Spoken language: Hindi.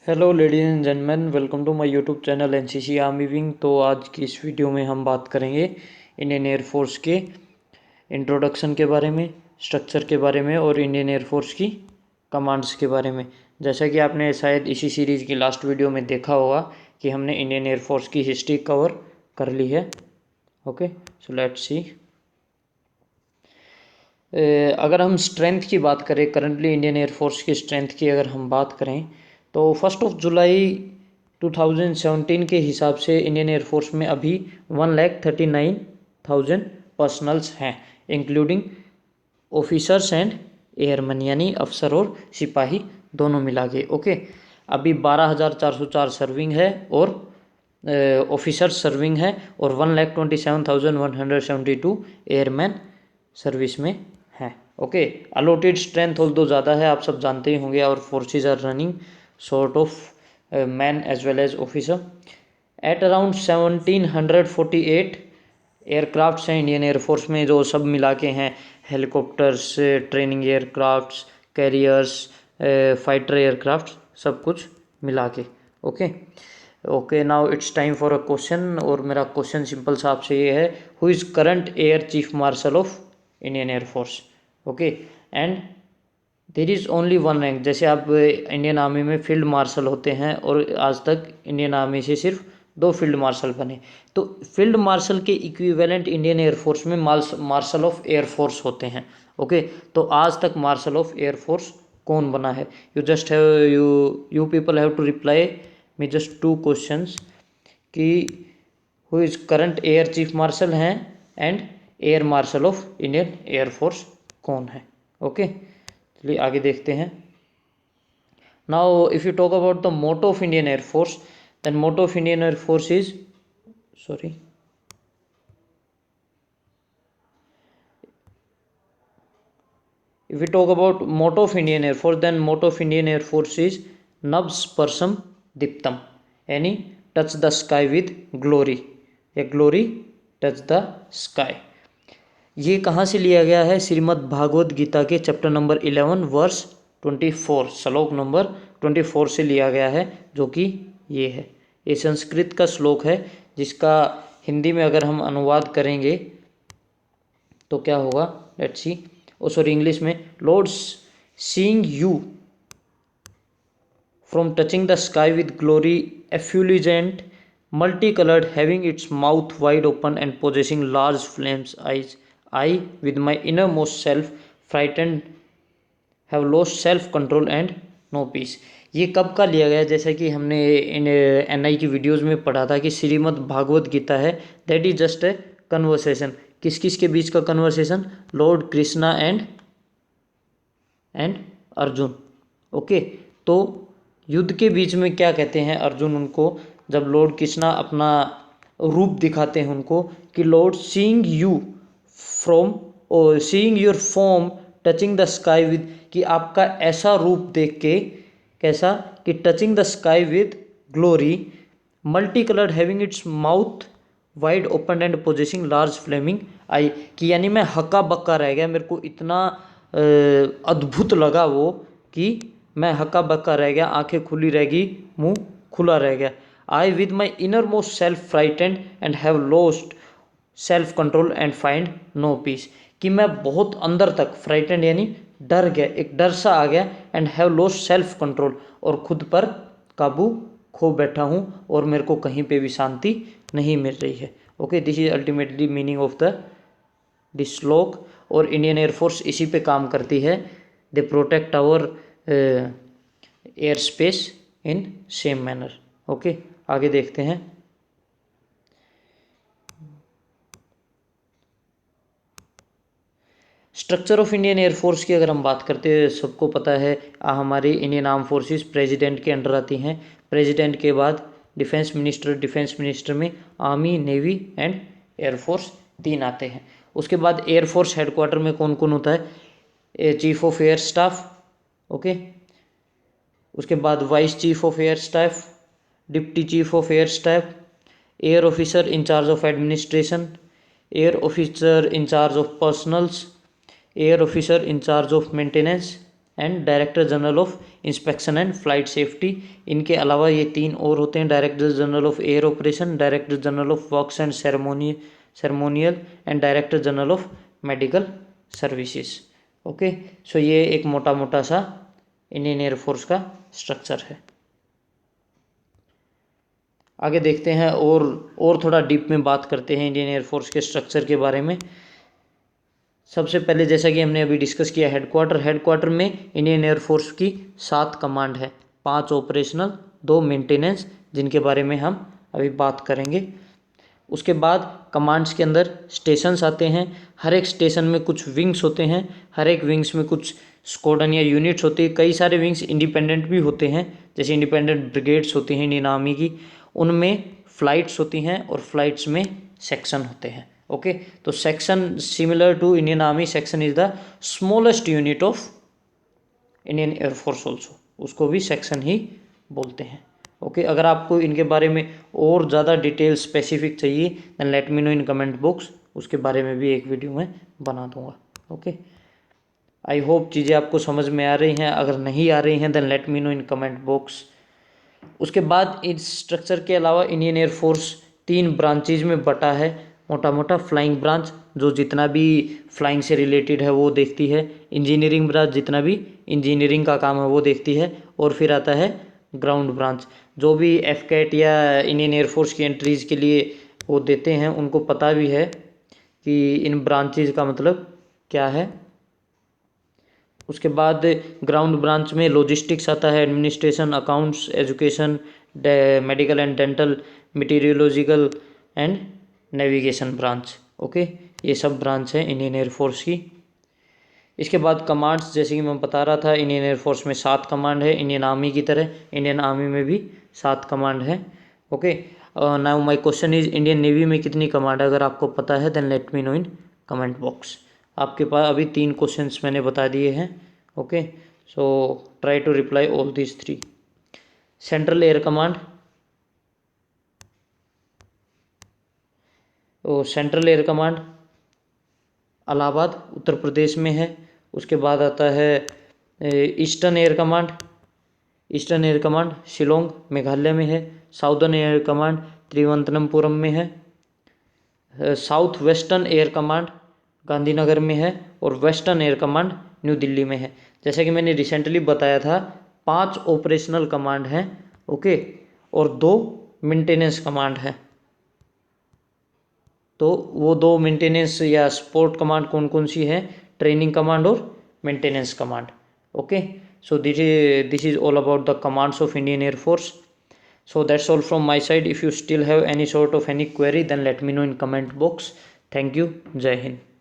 Hello ladies and gentleman, welcome to my YouTube channel NCC army wing. तो आज की इस वीडियो में हम बात करेंगे इंडियन एयरफोर्स के इंट्रोडक्शन के बारे में, स्ट्रक्चर के बारे में और इंडियन एयरफोर्स की कमांड्स के बारे में। जैसा कि आपने शायद इसी सीरीज़ की लास्ट वीडियो में देखा होगा कि हमने इंडियन एयरफोर्स की हिस्ट्री कवर कर ली है। Okay, so let's see. अगर हम स्ट्रेंथ की बात करें, करंटली इंडियन एयरफोर्स की स्ट्रेंथ की अगर हम बात करें तो 1 जुलाई 2017 के हिसाब से इंडियन एयरफोर्स में अभी 1,39,000 पर्सनल्स हैं, इंक्लूडिंग ऑफिसर्स एंड एयरमैन, यानी अफसर और सिपाही दोनों मिला के। ओके, अभी 12,404 सर्विंग है और ऑफिसर्स सर्विंग है और 1,27,172 एयरमैन सर्विस में है। ओके, अलॉटेड स्ट्रेंथ ऑल दो ज़्यादा है, आप सब जानते ही होंगे, और forces are running sort of men as well as officer at around 1748 aircrafts हैं इंडियन एयरफोर्स में, जो सब मिला के हैं helicopters, training aircrafts, carriers, fighter aircraft, सब कुछ मिला के। Okay okay, now it's time for a question. और मेरा क्वेश्चन सिंपल सा आपसे ये है, who is current air chief martial of Indian air force? Okay, and there is only one rank. जैसे आप इंडियन आर्मी में फील्ड मार्शल होते हैं और आज तक इंडियन आर्मी से सिर्फ 2 फील्ड मार्शल बने, तो फील्ड मार्शल के इक्विवेलेंट इंडियन एयरफोर्स में मार्शल ऑफ एयरफोर्स होते हैं। ओके, तो आज तक मार्शल ऑफ एयरफोर्स कौन बना है? You just have you people have to reply me just 2 questions कि who is current air chief marshal हैं and air marshal of Indian air force कौन है? ओके, चलिए आगे देखते हैं। Now if you talk about the motto of Indian air force, then motto of Indian air force is sorry if we talk about motto of Indian Air Force, then motto of Indian Air Force is Nabs Persam Diptam, यानी touch the sky with glory, या ग्लोरी टच द स्काई। ये कहाँ से लिया गया है? श्रीमद् भागवत गीता के चैप्टर नंबर 11 वर्स 24, श्लोक नंबर 24 से लिया गया है, जो कि ये है। ये संस्कृत का श्लोक है, जिसका हिंदी में अगर हम अनुवाद करेंगे तो क्या होगा? Let's see. Oh sorry, English में, lord seeing you from touching the sky with glory, effulgent, multicolored, having its mouth wide open and possessing large flames eyes, I, with my innermost self, frightened, have lost self control and no peace। ये कब का लिया गया? जैसा कि हमने इन एनआई की वीडियोस में पढ़ा था कि श्रीमद् भागवत गीता है, that is just a conversation. किस किस के बीच का conversation? Lord Krishna and Arjun. Okay, तो युद्ध के बीच में क्या कहते हैं अर्जुन उनको, जब लॉर्ड कृष्णा अपना रूप दिखाते हैं उनको कि लॉर्ड सीइंग यू फ्रॉम और seeing your form touching the sky with, कि आपका ऐसा रूप देख के, कैसा कि touching the sky with glory, multi coloured, having its mouth wide open and possessing large flaming eye, कि यानी मैं हक्का बक्का रह गया, मेरे को इतना अद्भुत लगा वो कि मैं हक्का बक्का रह गया, आंखें खुली रह गई, मुंह खुला रह गया। I with my inner most self frightened and have lost self control and find no peace, कि मैं बहुत अंदर तक फ्राइटेंड यानी डर गया, एक डर सा आ गया, and have lost self control, और खुद पर काबू खो बैठा हूँ और मेरे को कहीं पे भी शांति नहीं मिल रही है। Okay, this is ultimately meaning of the this shloka. और इंडियन एयरफोर्स इसी पे काम करती है, they protect our air space in same manner. Okay, आगे देखते हैं। स्ट्रक्चर ऑफ इंडियन एयरफोर्स की अगर हम बात करते हैं, सबको पता है हमारी इंडियन आर्म फोर्सेस प्रेसिडेंट के अंडर आती हैं। प्रेसिडेंट के बाद डिफेंस मिनिस्टर, डिफेंस मिनिस्टर में आर्मी, नेवी एंड एयरफोर्स 3 आते हैं। उसके बाद एयरफोर्स हेडक्वार्टर में कौन कौन होता है? Chief of air staff, okay, उसके बाद vice chief of air staff, deputy chief of air staff, air officer incharge of administration, air officer incharge of personnels, air officer incharge of maintenance, and director general of inspection and flight safety. इनके अलावा ये 3 और होते हैं, director general of air operation, director general of works and ceremonial and director general of medical services. Okay, सो ये एक मोटा मोटा सा इंडियन एयरफोर्स का स्ट्रक्चर है। आगे देखते हैं और थोड़ा डीप में बात करते हैं इंडियन एयरफोर्स के स्ट्रक्चर के बारे में। सबसे पहले जैसा कि हमने अभी डिस्कस किया, हेडक्वार्टर में इंडियन एयरफोर्स की 7 कमांड है, 5 ऑपरेशनल, 2 मेंटेनेंस, जिनके बारे में हम अभी बात करेंगे। उसके बाद कमांड्स के अंदर स्टेशंस आते हैं, हर एक स्टेशन में कुछ विंग्स होते हैं, हर एक विंग्स में कुछ स्क्वाड्रन या यूनिट्स होती है। कई सारे विंग्स इंडिपेंडेंट भी होते हैं, जैसे इंडिपेंडेंट ब्रिगेड्स होती हैं इंडियन आर्मी की, उनमें फ्लाइट्स होती हैं और फ्लाइट्स में सेक्शन होते हैं। ओके, तो section similar to Indian army, section is the smallest unit of Indian air force also, उसको भी सेक्शन ही बोलते हैं। ओके, अगर आपको इनके बारे में और ज़्यादा डिटेल स्पेसिफिक चाहिए then let me know in comment box, उसके बारे में भी एक वीडियो में बना दूंगा। ओके, आई होप चीज़ें आपको समझ में आ रही हैं, अगर नहीं आ रही हैं then let me know in comment box. उसके बाद इस स्ट्रक्चर के अलावा इंडियन एयरफोर्स 3 ब्रांचेज में बटा है, मोटा मोटा फ्लाइंग ब्रांच जो जितना भी फ्लाइंग से रिलेटेड है वो देखती है, इंजीनियरिंग ब्रांच जितना भी इंजीनियरिंग का काम है वो देखती है, और फिर आता है ग्राउंड ब्रांच, जो भी एफकेट या इंडियन एयरफोर्स की एंट्रीज़ के लिए वो देते हैं उनको पता भी है कि इन ब्रांचेज का मतलब क्या है। उसके बाद ग्राउंड ब्रांच में लॉजिस्टिक्स आता है, administration, accounts, education, medical and dental, meteorological and navigation branch. Okay, ये सब ब्रांच है इंडियन एयरफोर्स की। इसके बाद कमांड्स, जैसे कि मैं बता रहा था, इंडियन एयरफोर्स में 7 कमांड है, इंडियन आर्मी की तरह इंडियन आर्मी में भी 7 कमांड है। Okay, now my question is Indian navy में कितनी कमांड है? अगर आपको पता है then let me know in comment box. आपके पास अभी 3 क्वेश्चंस मैंने बता दिए हैं। Okay, so try to reply all these 3। Central air command, central air command Allahabad Uttar Pradesh में है। उसके बाद आता है eastern air command, eastern air command Shillong Meghalaya में है। साउदर्न एयर कमांड तिरुवनंतपुरम में है। South western air command Gandhinagar में है, और western air command new Delhi में है। जैसे कि मैंने रिसेंटली बताया था, 5 ऑपरेशनल कमांड हैं, ओके, और 2 मेंटेनेंस कमांड है। तो वो 2 मेंटेनेंस या सपोर्ट कमांड कौन कौन सी है? ट्रेनिंग कमांड और maintenance command. Okay, so this is all about the commands of Indian Air Force. So that's all from my side. If you still have any sort of any query then let me know in comment box. Thank you. Jai Hind.